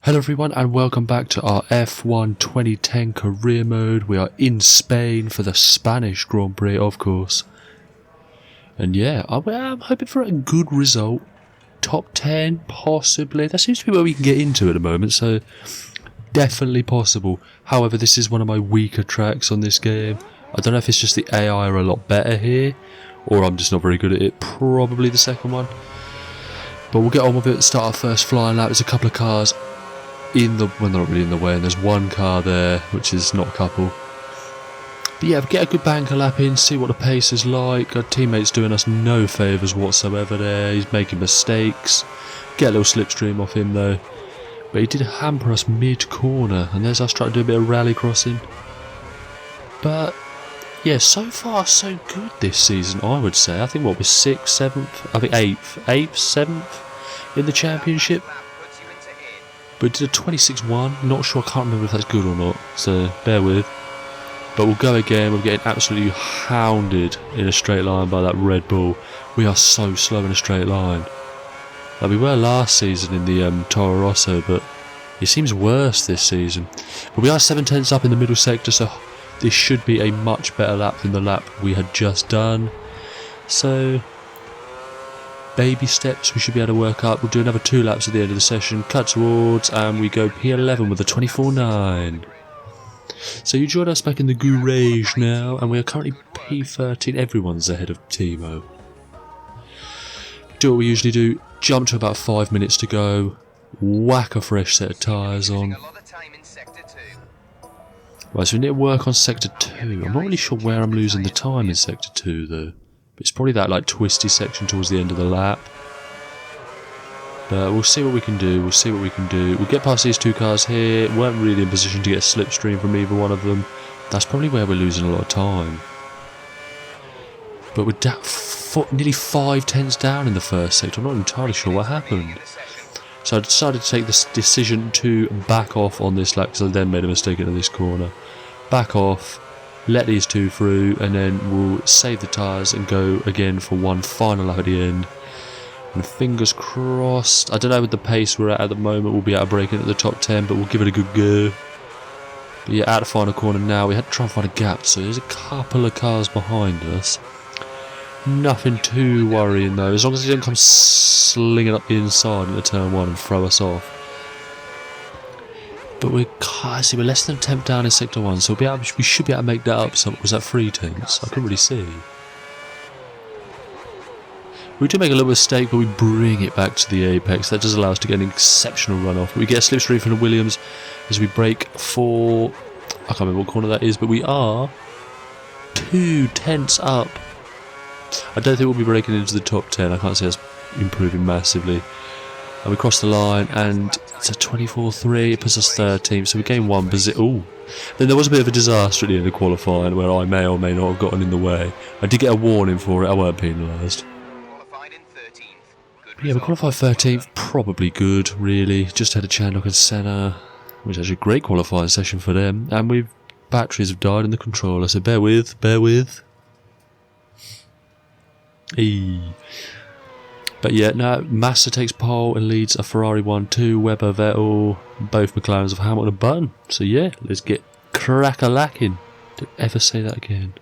Hello everyone and welcome back to our F1 2010 career mode. We are in Spain for the Spanish Grand Prix, of course. And yeah, I'm hoping for a good result. Top 10, possibly. That seems to be where we can get into at the moment, so definitely possible. However, this is one of my weaker tracks on this game. I don't know if it's just the AI are a lot better here, or I'm just not very good at it. Probably the second one. But we'll get on with it, start our first flying lap. There's a couple of cars in the, well, not really in the way, and there's one car there, which is not a couple. But yeah, get a good banker lap in, see what the pace is like. Our teammate's doing us no favours whatsoever there, he's making mistakes. Get a little slipstream off him though. But he did hamper us mid-corner, and there's us trying to do a bit of rally crossing. But yeah, so far so good this season, I would say. I think what, we're 6th, 7th, I think 8th, 7th in the championship. But did a 26-1, not sure, I can't remember if that's good or not, so bear with. But we'll go again, we're getting absolutely hounded in a straight line by that Red Bull. We are so slow in a straight line. Like we were last season in the Toro Rosso, but it seems worse this season. But we are 7/10 up in the middle sector, so this should be a much better lap than the lap we had just done. So baby steps we should be able to work up. We'll do another 2 laps at the end of the session, cut towards, and we go P11 with a 24.9. So you join us back in the garage now, and we are currently P13. Everyone's ahead of Timo. Do what we usually do, jump to about 5 minutes to go, whack a fresh set of tyres on. Right, so we need to work on sector 2. I'm not really sure where I'm losing the time in sector 2 though. It's probably that like twisty section towards the end of the lap. But we'll see what we can do, We'll get past these 2 cars here. Weren't really in position to get a slipstream from either one of them. That's probably where we're losing a lot of time. But we're nearly 5/10 down in the first sector. I'm not entirely sure what happened. So I decided to take this decision to back off on this lap, because I then made a mistake into this corner. Back off. Let these 2 through, and then we'll save the tyres and go again for one final lap at the end. And fingers crossed, I don't know with the pace we're at the moment, we'll be able to break into the top 10, but we'll give it a good go. But yeah, out the final corner now, we had to try and find a gap, so there's a couple of cars behind us. Nothing too worrying though, as long as he doesn't come slinging up the inside into turn 1 and throw us off. But we're less than a tenth down in sector 1, so we should be able to make that up. So was that 3/10? I couldn't really see. We do make a little mistake, but we bring it back to the apex. That does allow us to get an exceptional run off. We get a slipstream from the Williams as we break for, I can't remember what corner that is, but we are 2/10 up. I don't think we'll be breaking into the top 10. I can't see us improving massively. And we cross the line, and it's a 24-3, it puts us 13th, so we gain 1 position. Ooh. Then there was a bit of a disaster at the end of qualifying where I may or may not have gotten in the way. I did get a warning for it, I weren't penalised. Yeah, we qualified 13th, probably good, really. Just had a Chandok and Senna, which is actually a great qualifying session for them. And batteries have died in the controller, so bear with. Eee. But yeah, now Massa takes pole and leads a Ferrari 1-2, Webber, Vettel, both McLarens of Hamilton and Button. So yeah, let's get crack-a-lacking. Don't ever say that again.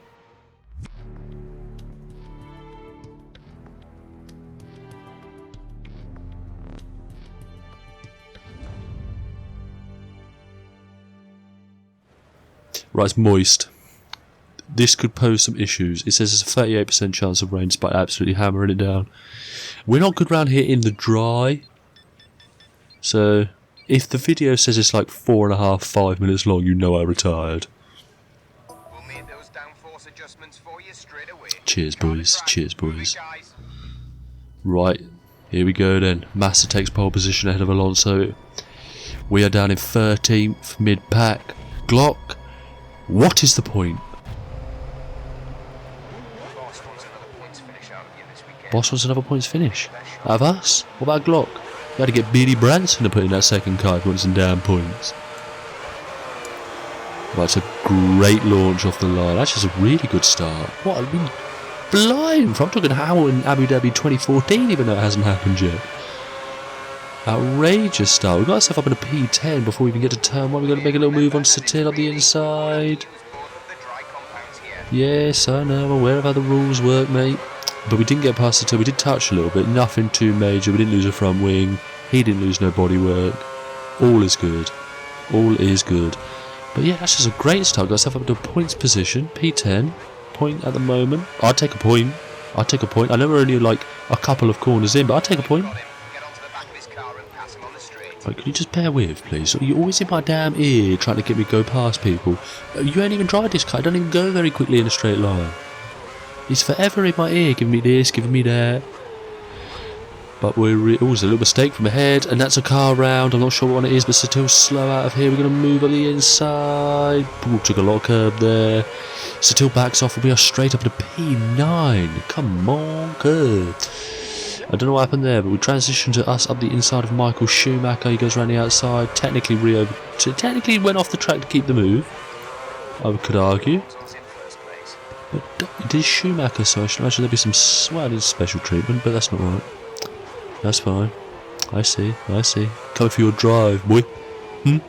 Right, it's moist. This could pose some issues. It says there's a 38% chance of rain despite absolutely hammering it down. We're not good round here in the dry. So if the video says it's like 4.5, 5 minutes long, you know I retired. We'll make those downforce adjustments for you straight away. Cheers boys, cheers boys. Right, here we go then. Massa takes pole position ahead of Alonso. We are down in 13th, mid-pack. Glock, what is the point? Boss wants another points finish. Out of us? What about Glock? We had to get Beatty Branson to put in that second car if we want some damn points. Right, it's a great launch off the line. That's just a really good start. What, I mean, blind. I'm talking Hamilton Abu Dhabi 2014, even though it hasn't happened yet. Outrageous start. We got ourselves up in a P10 before we even get to turn 1. We're going to make a little move on Satil up the inside. Yes, I know. I'm aware of how the rules work, mate. But we didn't get past Satil. We did touch a little bit. Nothing too major. We didn't lose a front wing. He didn't lose no body work. All is good. All is good. But yeah, that's just a great start. Got ourselves up to a points position. P10. Point at the moment. I'd take a point. I'd take a point. I know we're only like a couple of corners in, but I'd take a point. Right, can you just bear with, please? You're always in my damn ear trying to get me to go past people. You ain't even tried this car. I don't even go very quickly in a straight line. He's forever in my ear, giving me this, giving me that. But we're always a little mistake from ahead, and that's a car round. I'm not sure what one it is, but still slow out of here. We're going to move on the inside. Ooh, took a lot of curb there. Still backs off, and we are straight up to P9. Come on, good. I don't know what happened there, but we transitioned to us up the inside of Michael Schumacher. He goes around the outside. Technically went off the track to keep the move, I could argue. But it is Schumacher, so I should imagine there'll be some special treatment, but that's not right. That's fine. I see. Coming for your drive, boy. We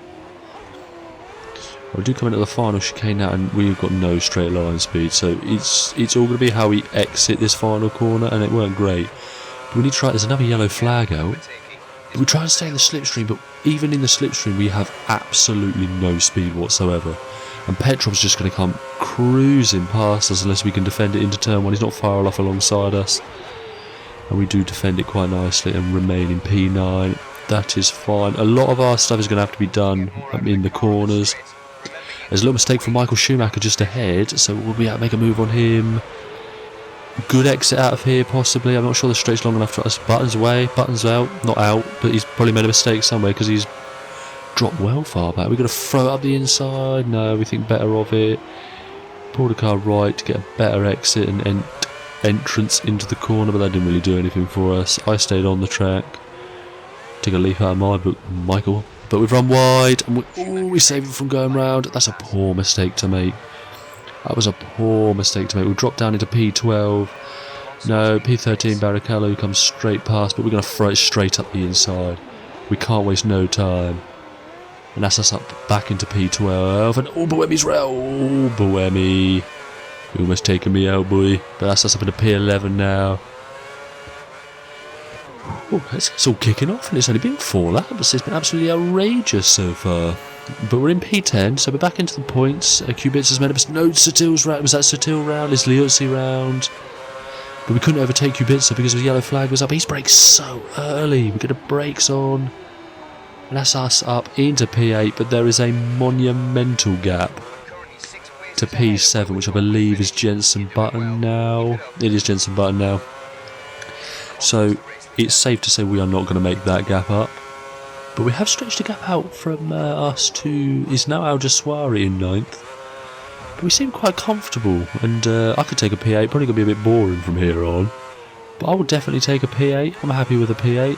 do come into the final chicane now, and we've got no straight line speed, so it's all going to be how we exit this final corner, and it weren't great. But we need to try. There's another yellow flag out. But we try and stay in the slipstream, but even in the slipstream, we have absolutely no speed whatsoever. And Petrov's just going to come cruising past us unless we can defend it into turn 1. He's not far off alongside us. And we do defend it quite nicely and remain in P9. That is fine. A lot of our stuff is going to have to be done in the corners. There's a little mistake from Michael Schumacher just ahead, so we'll be able to make a move on him. Good exit out of here, possibly. I'm not sure the straight's long enough for us. Buttons away, buttons out. Not out, but he's probably made a mistake somewhere because he's dropped well far back. We've got to throw it up the inside. No, we think better of it. Pull the car right to get a better exit and entrance into the corner, but that didn't really do anything for us. I stayed on the track. Take a leaf out of my book, Michael. But we've run wide, and we save him from going round. That's a poor mistake to make. That was a poor mistake to make. We'll drop down into P12. No, P13 Barrichello comes straight past, but we're going to throw it straight up the inside. We can't waste no time. And that's us up back into P12. And Bohemi's rail. Oh, Bohemi. You're almost taking me out, boy. But that's us up into P11 now. Oh, it's all kicking off, and it's only been 4 laps. It's been absolutely outrageous so far. But we're in P10, so we're back into the points. Kubitz has made us. No, Satil's round. Was that Satil round? Is Liuzzi round? But we couldn't overtake Kubitz because the yellow flag was up. He's braked so early. We get the brakes on. And that's us up into P8, but there is a monumental gap to P7, which I believe is Jensen Button now. It is Jensen Button now. So it's safe to say we are not going to make that gap up. But we have stretched the gap out from us to... is now Al Jaswari in 9th. But we seem quite comfortable, and I could take a P8, probably going to be a bit boring from here on. But I would definitely take a P8, I'm happy with a P8.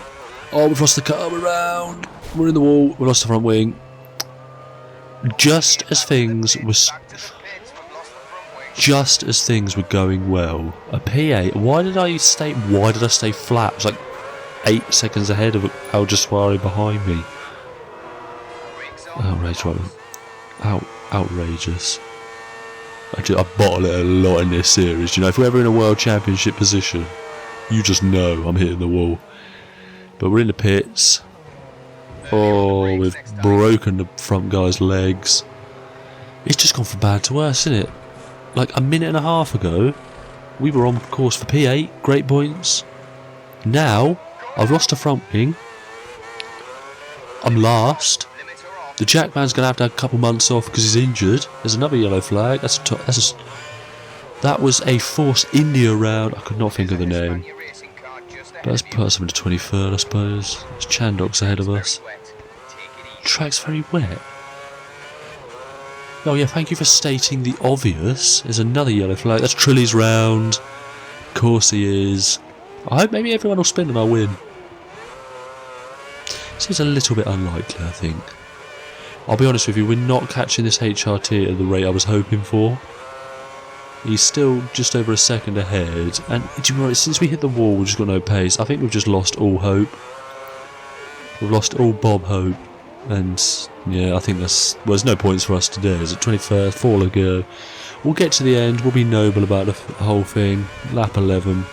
Oh, we've lost the car around. We're in the wall, we lost the front wing. Just as things were going well, a P8. Why did I stay flat? It was like 8 seconds ahead of Al Jaswari behind me. Outrageous. I bottle it a lot in this series. You know, if we're ever in a world championship position, you just know I'm hitting the wall. But we're in the pits. Oh, we've broken the front guy's legs. It's just gone from bad to worse, isn't it? Like a minute and a half ago, we were on course for P8, great points. Now, I've lost a front wing. I'm last. The Jackman's going to have a couple months off because he's injured. There's another yellow flag. That was a Force India round. I could not think of the name. But let's put us into 23rd, I suppose. It's Chandok's ahead of us. Track's very wet. Oh yeah, thank you for stating the obvious. There's another yellow flag. That's Trilly's round. Of course he is. I hope maybe everyone will spin and I'll win. Seems a little bit unlikely, I think. I'll be honest with you, we're not catching this HRT at the rate I was hoping for. He's still just over a second ahead, and do you know, since we hit the wall we've just got no pace. I think we've just lost all hope. We've lost all Bob Hope. And yeah, I think there's no points for us today. Is it 21st? 4 to go. We'll get to the end. We'll be noble about the whole thing. Lap 11.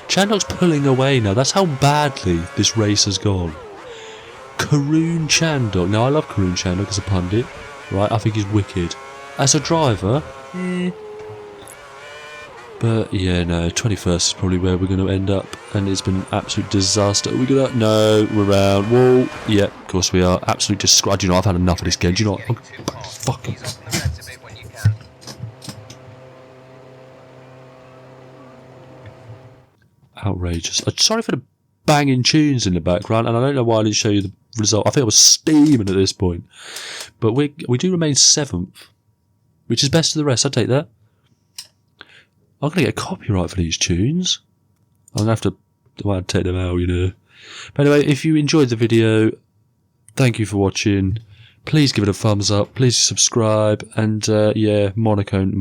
Chandok's pulling away now. That's how badly this race has gone. Karun Chandok. Now, I love Karun Chandok as a pundit. Right, I think he's wicked. As a driver, But yeah, no, 21st is probably where we're going to end up. And it's been an absolute disaster. Are we going to... No, we're around. Wall. Yeah, of course we are. Absolute disgrace. Do you know, I've had enough of this game. Do you know what? Fucking... Outrageous. Sorry for the banging tunes in the background, and I don't know why I didn't show you the result. I think I was steaming at this point. But we do remain 7th, which is best of the rest. I'll take that. I'm going to get copyright for these tunes. I'm going to have to take them out, you know. But anyway, if you enjoyed the video, thank you for watching. Please give it a thumbs up. Please subscribe. And yeah, Monaco's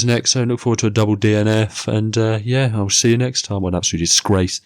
next, so look forward to a double DNF. And yeah, I'll see you next time. What an absolute disgrace.